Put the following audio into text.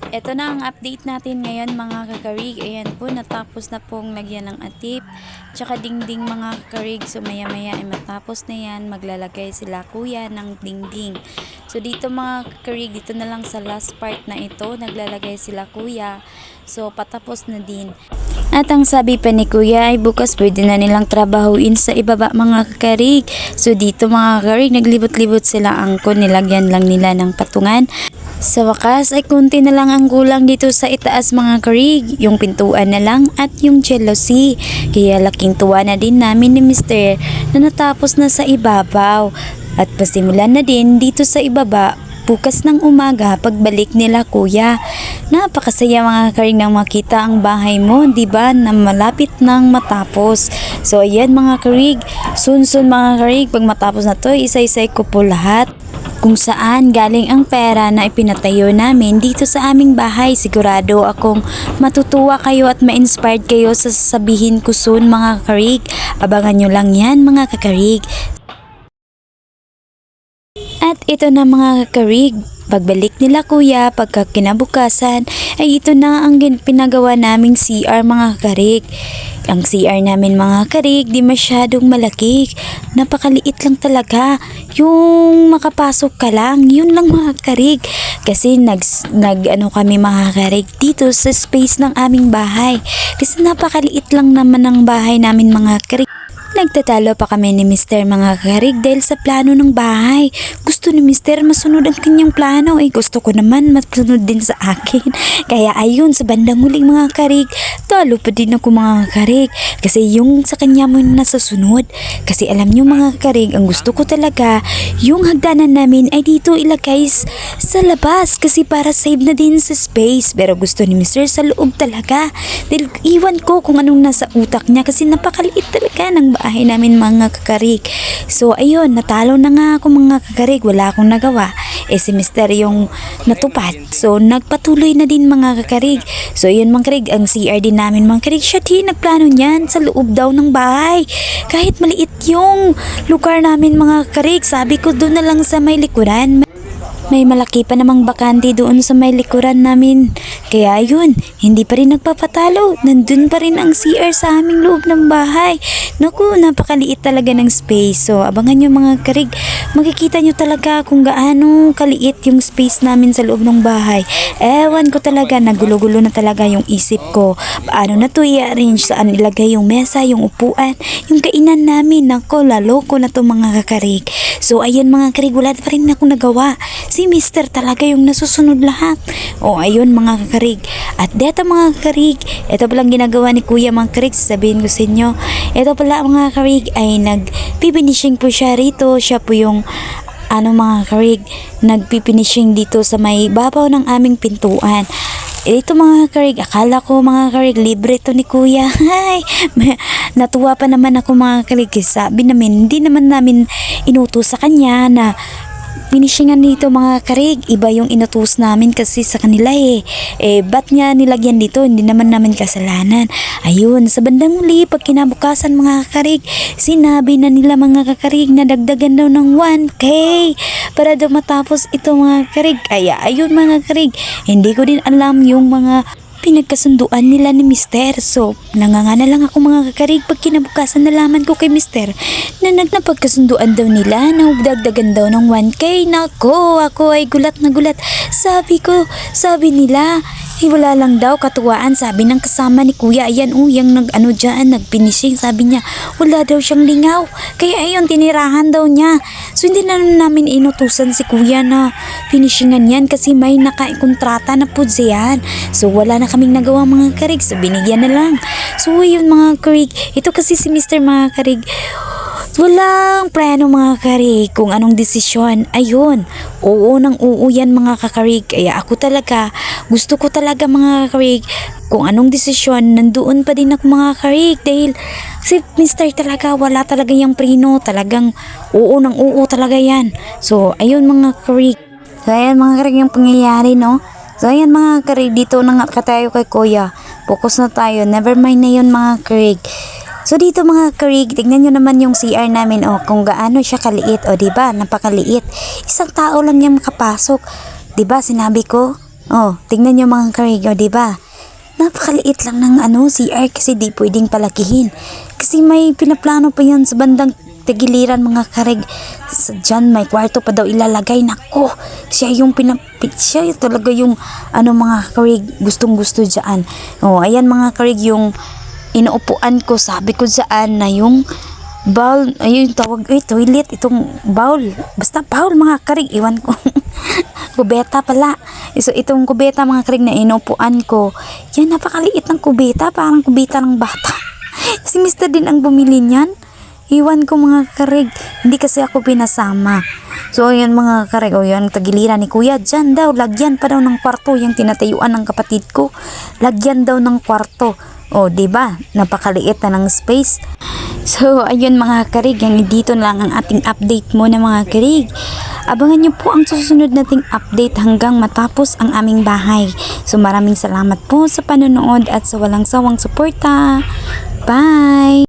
Ito na ang update natin ngayon mga kakarig. Ayan po, natapos na pong lagyan ng atip. Tsaka dingding mga kakarig. So maya maya ay matapos na yan. Maglalagay sila kuya ng dingding. So dito mga kakarig, dito na lang sa last part na ito. Naglalagay sila kuya. So patapos na din. At ang sabi pa ni kuya ay bukas pwede na nilang trabahuin sa ibaba mga kakarig. So dito mga kakarig, naglibot-libot sila angkon. Nilagyan lang nila ng patungan. Sa wakas ay konti na lang ang kulang dito sa itaas mga karig, yung pintuan na lang at yung jealousy. Kaya laking tuwa na din namin ni Mr. na natapos na sa ibabaw. At pasimulan na din dito sa ibaba bukas ng umaga pagbalik nila kuya. Napakasaya mga karig nang makita ang bahay mo, 'di ba, na malapit nang matapos. So ayan mga karig, soon mga karig, pag matapos na to, isa-isay ko po lahat kung saan galing ang pera na ipinatayo namin dito sa aming bahay. Sigurado akong matutuwa kayo at ma-inspired kayo sa sasabihin ko soon mga kakarig. Abangan nyo lang yan mga kakarig. At ito na mga kakarig, pagbalik nila kuya pagka kinabukasan ay ito na ang pinagawa naming CR mga kakarig. Ang CR namin mga karig, di masyadong malaki. Napakaliit lang talaga. Yung makapasok ka lang, yun lang mga karig. Kasi ano kami mga karig dito sa space ng aming bahay. Kasi napakaliit lang naman ng bahay namin mga karig. Nagtatalo pa kami ni Mr. mga karig dahil sa plano ng bahay. Gusto ni Mr. masunod ang kanyang plano. Gusto ko naman masunod din sa akin. Kaya ayun, sa bandang huling mga karig, talo pa din ako mga karig. Kasi yung sa kanya mo nasasunod. Kasi alam nyo mga karig, ang gusto ko talaga, yung hagdanan namin ay dito ilagay sa labas. Kasi para save na din sa space. Pero gusto ni Mr. sa loob talaga. Dahil iwan ko kung anong nasa utak niya. Kasi napakaliit talaga ng bahay namin mga kakarig. So ayun, natalo na nga ako mga kakarig, wala akong nagawa. Si Mr. yung natupad. So nagpatuloy na din mga kakarig. So ayun mga kakarig, ang CR din namin mga kakarig, siya din nagplano niyan sa loob daw ng bahay. Kahit maliit yung lugar namin mga kakarig, sabi ko doon na lang sa may likuran. May malaki pa namang bakante doon sa may likuran namin. Kaya yun, hindi pa rin nagpapatalo. Nandun pa rin ang CR sa aming loob ng bahay. Naku, napakaliit talaga ng space. So, abangan nyo mga karig. Makikita nyo talaga kung gaano kaliit yung space namin sa loob ng bahay. Ewan ko talaga, nagulo-gulo na talaga yung isip ko. Paano na to i-arrange, saan ilagay yung mesa, yung upuan, yung kainan namin. Naku, lalo ko na to mga kakarig. So, ayan mga karig, wala pa rin ako nagawa. Si Mr. talaga yung nasusunod lahat. O ayun mga kakarig. At dito mga kakarig, ito palang ginagawa ni kuya mga kakarig, sasabihin ko sa inyo. Ito pala mga kakarig ay nagpipinishing po siya rito. Siya po yung mga kakarig, nagpipinishing dito sa may babaw ng aming pintuan. Ito mga kakarig, akala ko mga kakarig, libre to ni kuya. Hay, natuwa pa naman ako mga kakarig. Sabi namin, hindi naman namin inutos sa kanya na finishingan nito mga karig, iba yung inutos namin kasi sa kanila ba't niya nilagyan dito, hindi naman namin kasalanan. Ayun, sa bandang huli pag kinabukasan mga karig, sinabi na nila mga kakarig na dagdagan daw ng 1K para daw matapos ito mga karig. Kaya ayun mga karig, hindi ko din alam yung mga pinagkasunduan nila ni Mr. So, nanganga na lang ako mga kakarig pag kinabukasan nalaman ko kay Mr. na napagkasunduan daw nila na dagdagan daw ng 1K. Nako, ako ay gulat na gulat. Sabi nila, wala lang daw katuwaan, sabi ng kasama ni kuya. Ayan yung nagfinishing, sabi niya wala daw siyang lingaw, kaya ayun tinirahan daw niya. So hindi na namin inutusan si kuya na finishingan yan kasi may nakakontrata na po siyan. So wala na kaming nagawa mga karig, so binigyan na lang. So ayun mga karig, ito kasi si Mr. mga karig, walang plano mga kakarig kung anong desisyon. Ayun, oo nang oo yan mga kakarig. Kaya ako talaga, gusto ko talaga mga kakarig, kung anong desisyon, nandoon pa din ako mga kakarig. Dahil si Mr. talaga, wala talaga yung prino. Talagang oo nang oo talaga yan. So, ayun mga kakarig. So, ayan mga kakarig yung pangyayari, no? So, ayan mga kakarig, dito na nga tayo kay kuya. Focus na tayo. Never mind na yun mga kakarig. So dito mga karig, tignan nyo naman yung CR namin kung gaano siya kaliit. Diba, napakaliit. Isang tao lang yung makapasok. Diba, sinabi ko, Oh, tingnan niyo mga karig, oh, diba? Napakaliit lang ng CR kasi di pwedeng palakihin. Kasi may pinaplano pa yan sa bandang tagiliran mga karig. Dyan may kwarto pa daw ilalagay. Nako, siya talaga yung mga karig gustong gusto dyan. Oh, ayan mga karig yung inuupuan ko. Sabi ko dyan na yung bowl, ayun tawag, toilet, itong bowl. Basta bowl mga karig, iwan ko. Kubeta pala. So, itong kubeta mga karig na inuupuan ko, yan, napakaliit ng kubeta. Parang kubeta ng bata. Si Mr. din ang bumili niyan. Iwan ko mga karig. Hindi kasi ako pinasama. So, ayan mga karig. O, yan, tagiliran ni kuya. Diyan daw, lagyan pa daw ng kwarto. Yung tinatayuan ng kapatid ko. Lagyan daw ng kwarto. O, diba? Napakaliit na ng space. So, ayun mga karig. Hanggang dito lang ang ating update mo na mga karig. Abangan niyo po ang susunod nating update hanggang matapos ang aming bahay. So maraming salamat po sa panonood at sa walang sawang suporta. Bye!